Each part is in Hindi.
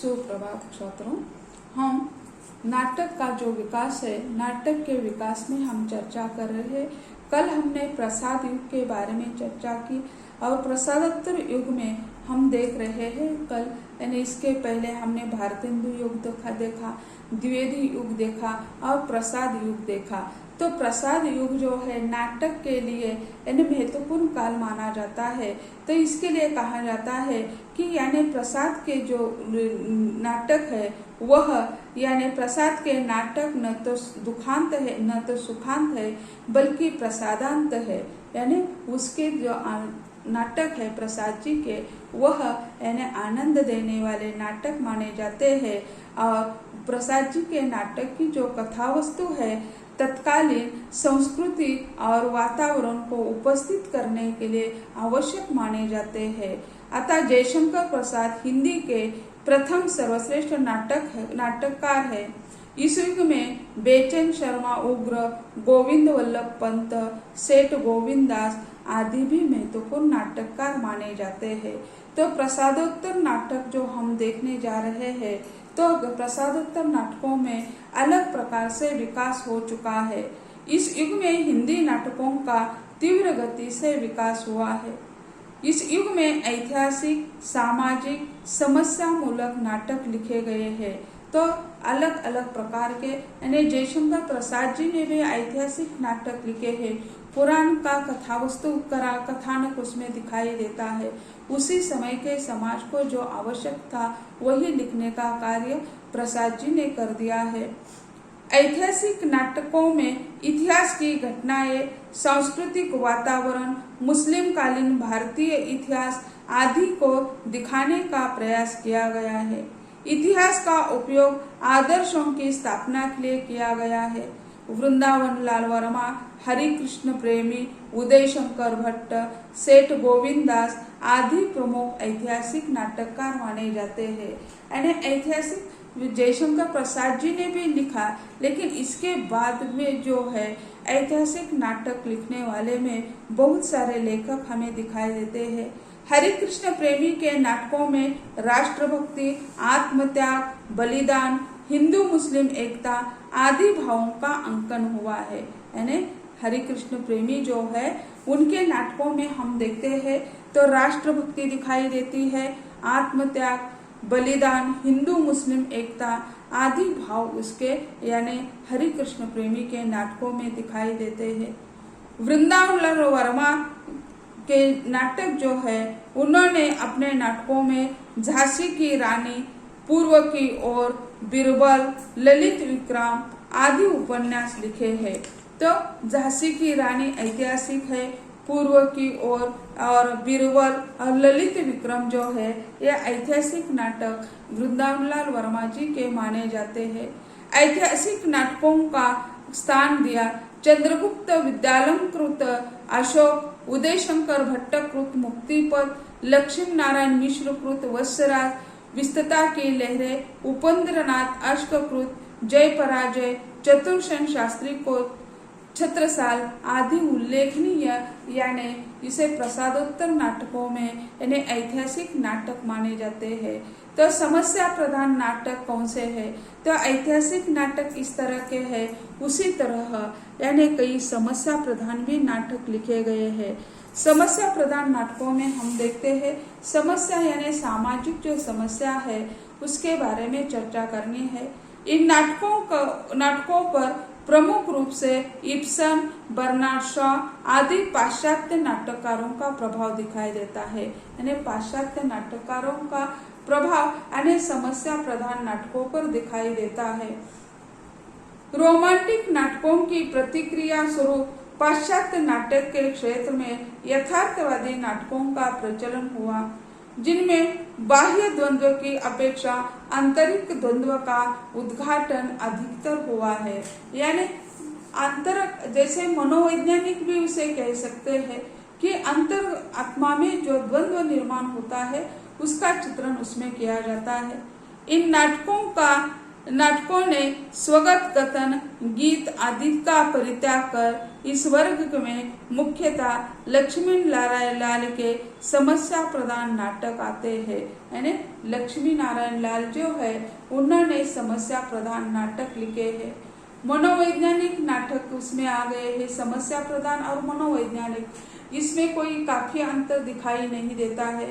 सुप्रभात छात्रों। हम नाटक का जो विकास है, नाटक के विकास में हम चर्चा कर रहे हैं। कल हमने प्रसाद युग के बारे में चर्चा की और प्रसादोत्तर युग में हम देख रहे हैं कल, यानी इसके पहले हमने भारतेंदु युग देखा, द्विवेदी युग देखा और प्रसाद युग देखा। तो प्रसाद युग जो है नाटक के लिए यानी महत्वपूर्ण काल माना जाता है। तो इसके लिए कहा जाता है कि यानी प्रसाद के जो नाटक है वह यानी प्रसाद के नाटक न तो दुखांत है न तो सुखांत है बल्कि प्रसादांत है। यानी उसके जो नाटक है प्रसाद जी के वह यानी आनंद देने वाले नाटक माने जाते हैं। और प्रसाद जी के नाटक की जो कथा वस्तु है तत्कालीन संस्कृति और वातावरण को उपस्थित करने के लिए आवश्यक माने जाते हैं। अतः जयशंकर प्रसाद हिंदी के प्रथम सर्वश्रेष्ठ नाटककार है। इस युग में बेचैन शर्मा उग्र, गोविंद वल्लभ पंत, सेठ गोविंद दास आदि भी महत्वपूर्ण नाटककार माने जाते हैं। तो प्रसादोत्तर नाटक जो हम देखने जा रहे हैं, तो प्रसादोत्तर नाटकों में अलग प्रकार से विकास हो चुका है। इस युग में हिंदी नाटकों का तीव्र गति से विकास हुआ है। इस युग में ऐतिहासिक, सामाजिक, समस्या मूलक नाटक लिखे गए हैं। तो अलग अलग प्रकार के यानी जयशंकर प्रसाद जी ने भी ऐतिहासिक नाटक लिखे हैं। पुराण का कथावस्तु कथानक उसमें दिखाई देता है। उसी समय के समाज को जो आवश्यक था वही लिखने का कार्य प्रसाद जी ने कर दिया है। ऐतिहासिक नाटकों में इतिहास की घटनाएं, सांस्कृतिक वातावरण, मुस्लिम कालीन भारतीय इतिहास आदि को दिखाने का प्रयास किया गया है। इतिहास का उपयोग आदर्शों की स्थापना के लिए किया गया है। वृंदावन लाल वर्मा, हरि कृष्ण प्रेमी, उदय शंकर भट्ट, सेठ गोविंद दास आदि प्रमुख ऐतिहासिक नाटककार माने जाते हैं। यानी ऐतिहासिक जयशंकर प्रसाद जी ने भी लिखा, लेकिन इसके बाद में जो है ऐतिहासिक नाटक लिखने वाले में बहुत सारे लेखक हमें दिखाई देते हैं। हरि कृष्ण प्रेमी के नाटकों में राष्ट्रभक्ति, आत्मत्याग, बलिदान, हिंदू मुस्लिम एकता आदि भावों का अंकन हुआ है। यानी हरि कृष्ण प्रेमी जो है उनके नाटकों में हम देखते हैं तो राष्ट्रभक्ति दिखाई देती है, आत्मत्याग, बलिदान, हिंदू मुस्लिम एकता आदि भाव उसके यानी हरि कृष्ण प्रेमी के नाटकों में दिखाई देते हैं। वृंदावन वर्मा के नाटक जो है उन्होंने अपने नाटकों में झांसी की रानी, पूर्व की ओर, बीरबल, ललित विक्रम आदि उपन्यास लिखे हैं। तो झांसी की रानी ऐतिहासिक है, पूर्व की ओर और बीरबल और ललित विक्रम जो है ये ऐतिहासिक नाटक वृंदावनलाल वर्मा जी के माने जाते हैं। ऐतिहासिक नाटकों का स्थान दिया चंद्रगुप्त विद्यालंकृत अशोक, उदय शंकर भट्ट कृत मुक्तिपद, लक्ष्मी नारायण मिश्र कृत वत्सराज, विस्तता की लहरें, उपेंद्रनाथ अश्क कृत जय पराजय, चतुर्सेन शास्त्री को छत्रसाल आदि उल्लेखनीय यानी इसे प्रसादोत्तर नाटकों में यानी ऐतिहासिक नाटक माने जाते हैं। तो समस्या प्रधान नाटक कौन से हैं? तो ऐतिहासिक नाटक इस तरह के हैं, उसी तरह यानी कई समस्या प्रधान भी नाटक लिखे गए हैं। समस्या प्रधान नाटकों में हम देखते हैं समस्या यानी सामाजिक जो समस्या है उसके बारे में चर्चा करनी है। इन नाटकों पर प्रमुख रूप से इब्सन, बर्नार्ड शॉ आदि पाश्चात्य नाटककारों का प्रभाव दिखाई देता है। यानी पाश्चात्य नाटककारों का प्रभाव यानी समस्या प्रधान नाटकों पर दिखाई देता है। रोमांटिक नाटकों की प्रतिक्रिया स्वरूप पाश्चात्य नाटक के क्षेत्र में यथार्थवादी नाटकों का प्रचलन हुआ, जिनमें बाह्य द्वंद्व की अपेक्षा आंतरिक द्वंद्व का उद्घाटन अधिकतर हुआ है। यानी जैसे मनोवैज्ञानिक भी उसे कह सकते हैं कि अंतर आत्मा में जो द्वंद्व निर्माण होता है उसका चित्रण उसमें किया जाता है। इन नाटकों ने स्वगत कथन, गीत आदि का परित्याग कर इस वर्ग में मुख्यतः लक्ष्मी नारायण लाल के समस्या प्रधान नाटक आते हैं। यानी लक्ष्मी नारायण लाल जो है उन्होंने समस्या प्रधान नाटक लिखे हैं। मनोवैज्ञानिक नाटक उसमें आ गए हैं, समस्या प्रधान और मनोवैज्ञानिक, इसमें कोई काफी अंतर दिखाई नहीं देता है।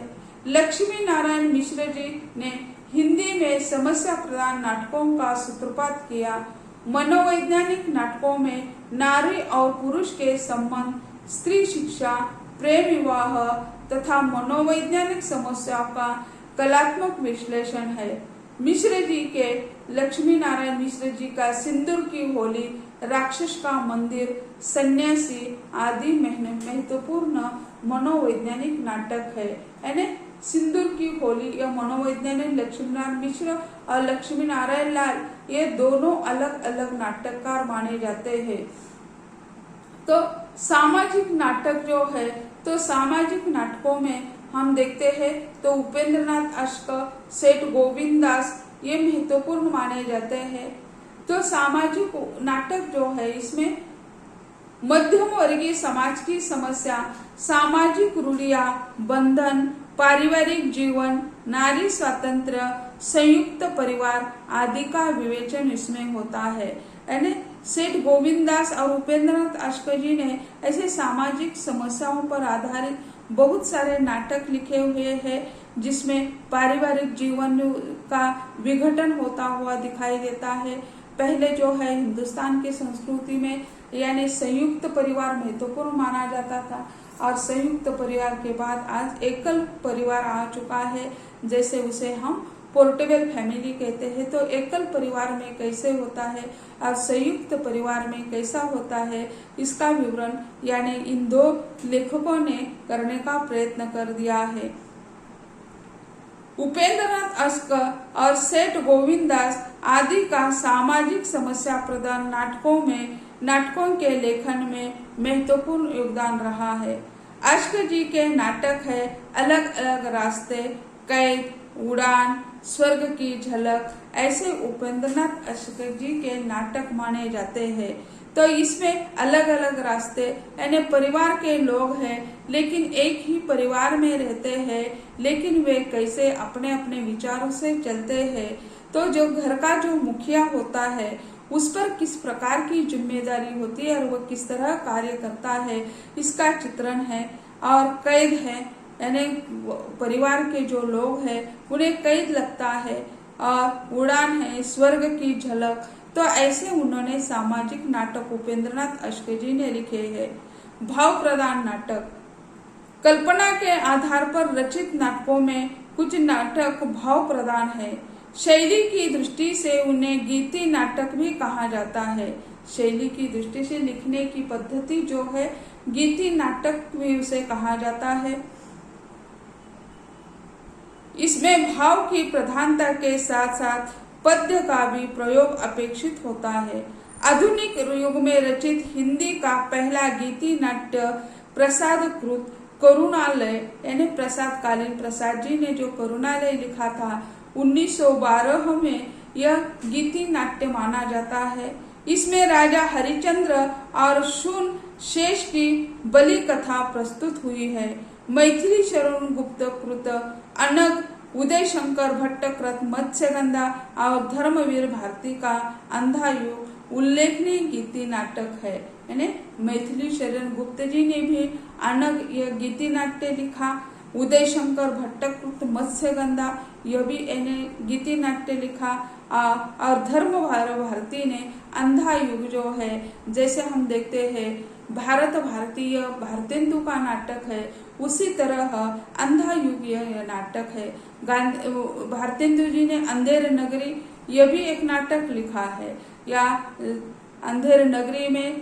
लक्ष्मी नारायण मिश्र जी ने हिंदी में समस्या प्रधान नाटकों का सूत्रपात किया। मनोवैज्ञानिक नाटकों में नारी और पुरुष के संबंध, स्त्री शिक्षा, प्रेम विवाह तथा मनोवैज्ञानिक समस्याओं का कलात्मक विश्लेषण है। मिश्र जी के लक्ष्मी नारायण मिश्र जी का सिंदूर की होली, राक्षस का मंदिर, सन्यासी आदि महत्वपूर्ण मनोवैज्ञानिक नाटक है। यानी सिंदूर की होली या मनोवैज्ञानिक लक्ष्मी नारायण मिश्र और लक्ष्मी नारायण लाल ये दोनों अलग अलग नाटककार माने जाते हैं। तो सामाजिक नाटक जो है, तो सामाजिक नाटकों में हम देखते हैं तो उपेंद्रनाथ अश्क, सेठ गोविंददास ये महत्वपूर्ण माने जाते हैं। तो सामाजिक नाटक जो है इसमें मध्यम वर्गीय समाज की समस्या, सामाजिक रूढ़ियां, बंधन, पारिवारिक जीवन, नारी स्वातंत्र्य, संयुक्त परिवार आदि का विवेचन इसमें होता है। यानी सेठ गोविंददास और उपेंद्रनाथ अश्क जी ने ऐसे सामाजिक समस्याओं पर आधारित बहुत सारे नाटक लिखे हुए हैं, जिसमें पारिवारिक जीवन का विघटन होता हुआ दिखाई देता है। पहले जो है हिंदुस्तान की संस्कृति में यानी संयुक्त परिवार महत्वपूर्ण माना जाता था, और संयुक्त परिवार के बाद आज एकल परिवार आ चुका है, जैसे उसे हम पोर्टेबल फैमिली कहते हैं। तो एकल परिवार में कैसे होता है और संयुक्त परिवार में कैसा होता है, इसका विवरण यानी इन दो लेखकों ने करने का प्रयत्न कर दिया है। उपेंद्रनाथ अश्क और सेठ गोविंददास आदि का सामाजिक समस्या प्रधान नाटकों के लेखन में महत्वपूर्ण योगदान रहा है। अश्क जी के नाटक है अलग अलग रास्ते, कैद, उड़ान, स्वर्ग की झलक, ऐसे उपेंद्रनाथ अश्क जी के नाटक माने जाते हैं। तो इसमें अलग अलग रास्ते यानी परिवार के लोग हैं, लेकिन एक ही परिवार में रहते हैं, लेकिन वे कैसे अपने अपने विचारों से चलते हैं। तो जो घर का जो मुखिया होता है उस पर किस प्रकार की जिम्मेदारी होती है और वह किस तरह कार्य करता है, इसका चित्रण है। और कैद है यानी परिवार के जो लोग हैं उन्हें कैद लगता है, और उड़ान है स्वर्ग की झलक। तो ऐसे उन्होंने सामाजिक नाटक उपेंद्रनाथ अश्क जी ने लिखे हैं। भाव प्रधान नाटक, कल्पना के आधार पर रचित नाटकों में कुछ नाटक भाव प्रधान है। शैली की दृष्टि से उन्हें गीति नाटक भी कहा जाता है। शैली की दृष्टि से लिखने की पद्धति जो है गीति नाटक भी उसे कहा जाता है। इसमें भाव की प्रधानता के साथ साथ पद्य का भी प्रयोग अपेक्षित होता है। आधुनिक युग में रचित हिंदी का पहला गीति नाट्य प्रसाद कृत करुणालय यानी प्रसाद कालीन प्रसाद जी ने जो करुणालय लिखा था 1912 में, यह गीति नाट्य माना जाता है। इसमें राजा हरिश्चंद्र और शून शेष की बलि कथा प्रस्तुत हुई है। मैथिली शरण गुप्त कृत अनग, उदय शंकर भट्ट कृत मत्स्यगंधा और धर्मवीर भारती का अंधा युग उल्लेखनीय गीति नाटक है। यानी मैथिली शरण गुप्त जी ने भी अनग यह गीति नाट्य लिखा, उदय शंकर भट्टकृत मत्स्यगंधा यह भी गीति नाट्य लिखा, और धर्म भारती ने अंधा युग जो है, जैसे हम देखते हैं भारत भारतीय भारतेंदु का नाटक है, उसी तरह अंधा युग यह नाटक है। भारतेंदु जी ने अंधेर नगरी यह भी एक नाटक लिखा है, या अंधेर नगरी में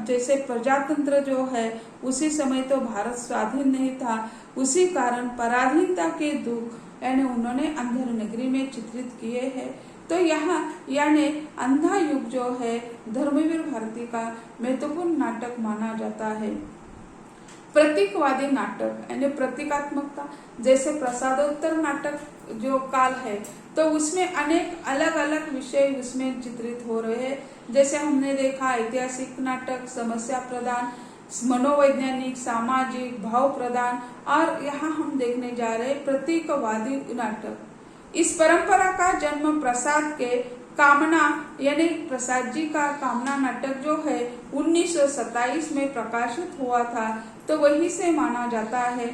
जैसे प्रजातंत्र जो है उसी समय तो भारत स्वाधीन नहीं था, उसी कारण पराधीनता के दुख यानी उन्होंने अंधेर नगरी में चित्रित किए हैं। तो यहाँ यानी अंधा युग जो है धर्मवीर भारती का महत्वपूर्ण नाटक माना जाता है। प्रतीकवादी नाटक यानी प्रतीकात्मकता, जैसे प्रसादोत्तर नाटक जो काल है तो उसमें अनेक अलग अलग विषय उसमें चित्रित हो रहे हैं, जैसे हमने देखा ऐतिहासिक नाटक, समस्या प्रधान, मनोवैज्ञानिक, सामाजिक, भाव प्रधान, और यहाँ हम देखने जा रहे प्रतीकवादी नाटक। इस परंपरा का जन्म प्रसाद के कामना यानी प्रसाद जी का कामना नाटक जो है 1927 में प्रकाशित हुआ था, तो वही से माना जाता है।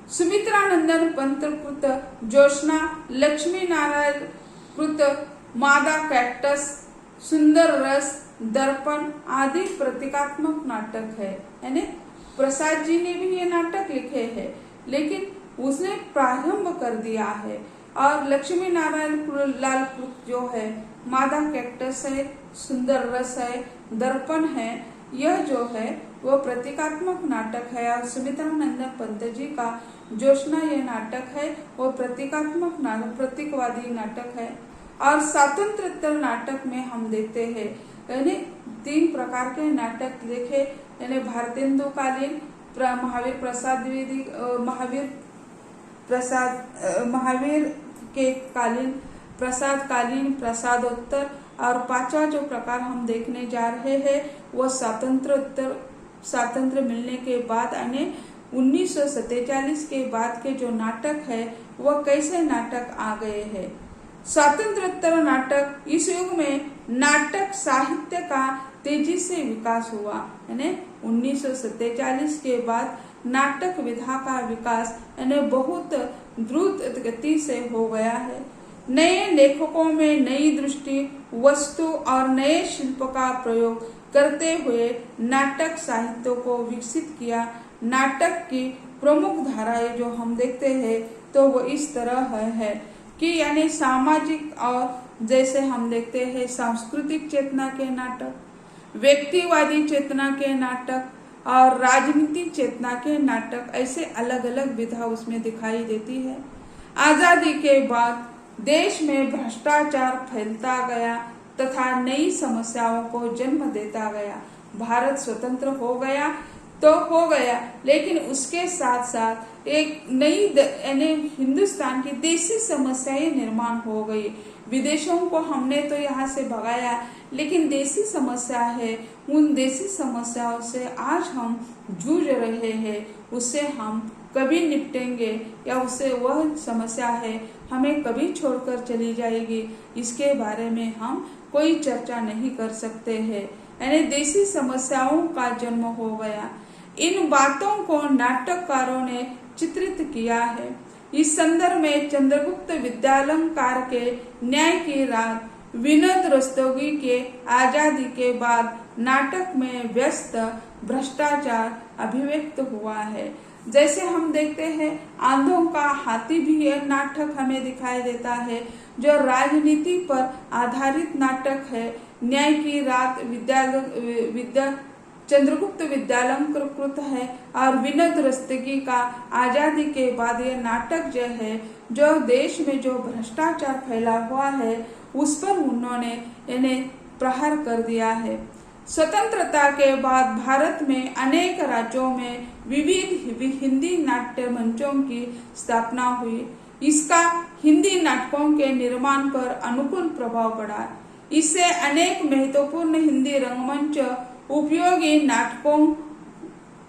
सुमित्रानंदन पंत कृत ज्योत्सना, लक्ष्मी नारायण कृत मादा कैक्टस, सुंदर रस, दर्पण आदि प्रतीकात्मक नाटक है। यानी प्रसाद जी ने भी ये नाटक लिखे हैं, लेकिन उसने प्रारंभ कर दिया है। और लक्ष्मी नारायण लाल कृत जो है मादा कैक्टस है, सुंदर रस है, दर्पण है, यह जो है वो प्रतीकात्मक नाटक है। और सुमित्रानंदन पंत जी का ज्योत्सना ये नाटक है वो प्रतीकात्मक प्रतीकवादी नाटक है। और स्वातंत्रोत्तर नाटक में हम देखते हैं यानी 3 प्रकार के नाटक लिखे, यानी भारतेंदुकालीन, महावीर प्रसाद द्विवेदी, महावीर के कालीन, प्रसाद कालीन, प्रसादोत्तर, और 5वां जो प्रकार हम देखने जा रहे हैं वो स्वातंत्रोत्तर, स्वातंत्र मिलने के बाद यानी 1947 के बाद के जो नाटक है वह कैसे नाटक आ गए हैं। स्वातंत्रोत्तर नाटक, इस युग में नाटक साहित्य का तेजी से विकास हुआ, यानी 1947 के बाद नाटक विधा का विकास यानी बहुत द्रुत गति से हो गया है। नए लेखकों में नई दृष्टि, वस्तु और नए शिल्प का प्रयोग करते हुए नाटक साहित्य को विकसित किया। नाटक की प्रमुख धाराएं जो हम देखते हैं तो वो इस तरह है कि यानी सामाजिक, और जैसे हम देखते हैं सांस्कृतिक चेतना के नाटक, व्यक्तिवादी चेतना के नाटक और राजनीतिक चेतना के नाटक, ऐसे अलग अलग विधा उसमें दिखाई देती है। आजादी के बाद देश में भ्रष्टाचार फैलता गया तथा नई समस्याओं को जन्म देता गया। भारत स्वतंत्र हो गया तो हो गया, लेकिन उसके साथ साथ एक नई यानी हिंदुस्तान की देशी समस्याएं निर्माण हो गई। विदेशों को हमने तो यहाँ से भगाया, लेकिन देशी समस्या है, उन देशी समस्याओं से आज हम जूझ रहे हैं, उससे हम कभी निपटेंगे या उससे वह समस्या है हमें कभी छोड़कर चली जाएगी, इसके बारे में हम कोई चर्चा नहीं कर सकते हैं। यानी देशी समस्याओं का जन्म हो गया। इन बातों को नाटककारों ने चित्रित किया है। इस संदर्भ में चंद्रगुप्त विद्यालंकार के न्याय की रात, विनोद रस्तोगी के आजादी के बाद नाटक में व्यस्त भ्रष्टाचार अभिव्यक्त हुआ है। जैसे हम देखते हैं आंधों का हाथी भी यह नाटक हमें दिखाई देता है, जो राजनीति पर आधारित नाटक है। न्याय की रात चंद्रगुप्त विद्यालंकार कृत है, और विनोद रस्तोगी का आजादी के बाद यह नाटक जो है, जो देश में जो भ्रष्टाचार फैला हुआ है उस पर उन्होंने इन्हें प्रहार कर दिया है। स्वतंत्रता के बाद भारत में अनेक राज्यों में विविध हिंदी नाट्य मंचों की स्थापना हुई। इसका हिंदी नाटकों के निर्माण पर अनुकूल प्रभाव पड़ा। इससे अनेक महत्वपूर्ण हिंदी रंगमंच उपयोगी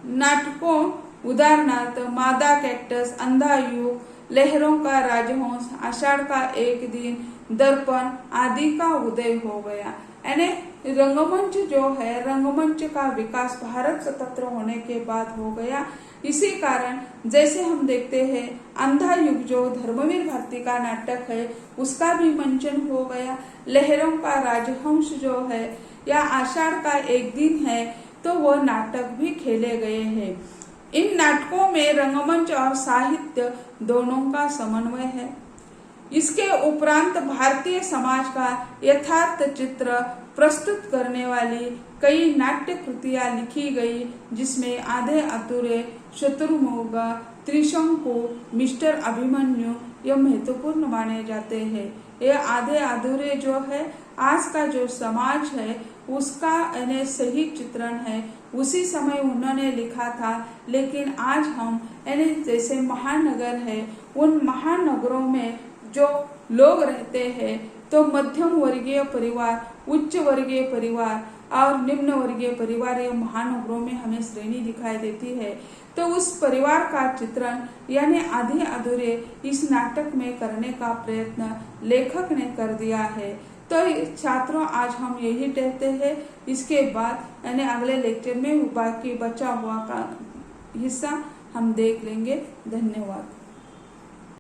नाटकों उदाहरणार्थ मादा कैक्टस, अंधा युग, लहरों का राजहंस, आषाढ़ का एक दिन, दर्पण आदि का उदय हो गया। यानी रंगमंच जो है, रंगमंच का विकास भारत स्वतंत्र होने के बाद हो गया। इसी कारण जैसे हम देखते हैं अंधा युग जो धर्मवीर भारती का नाटक है उसका भी मंचन हो गया। लहरों का राजहंस जो है या आषाढ़ का एक दिन है तो वह नाटक भी खेले गए हैं। इन नाटकों में रंगमंच और साहित्य दोनों का समन्वय है। इसके उपरांत भारतीय समाज का यथार्थ चित्र प्रस्तुत करने वाली कई नाट्य कृतियां लिखी गई, जिसमें आधे अधूरे, शत्रुमुख, त्रिशंकु, मिस्टर अभिमन्यु ये महत्वपूर्ण माने जाते हैं। ये आधे अधूरे जो है आज का जो समाज है उसका सही चित्रण है। उसी समय उन्होंने लिखा था, लेकिन आज हम जैसे महानगर है, उन महानगरों में जो लोग रहते हैं तो मध्यम वर्गीय परिवार उच्च वर्गीय परिवार और निम्न वर्गीय परिवार या महानगरों में हमें श्रेणी दिखाई देती है, तो उस परिवार का चित्रण यानी आधे अधूरे इस नाटक में करने का प्रयत्न लेखक ने कर दिया है। तो छात्रों, आज हम यही कहते हैं। इसके बाद यानी अगले लेक्चर में बाकी बचा हुआ का हिस्सा हम देख लेंगे। धन्यवाद।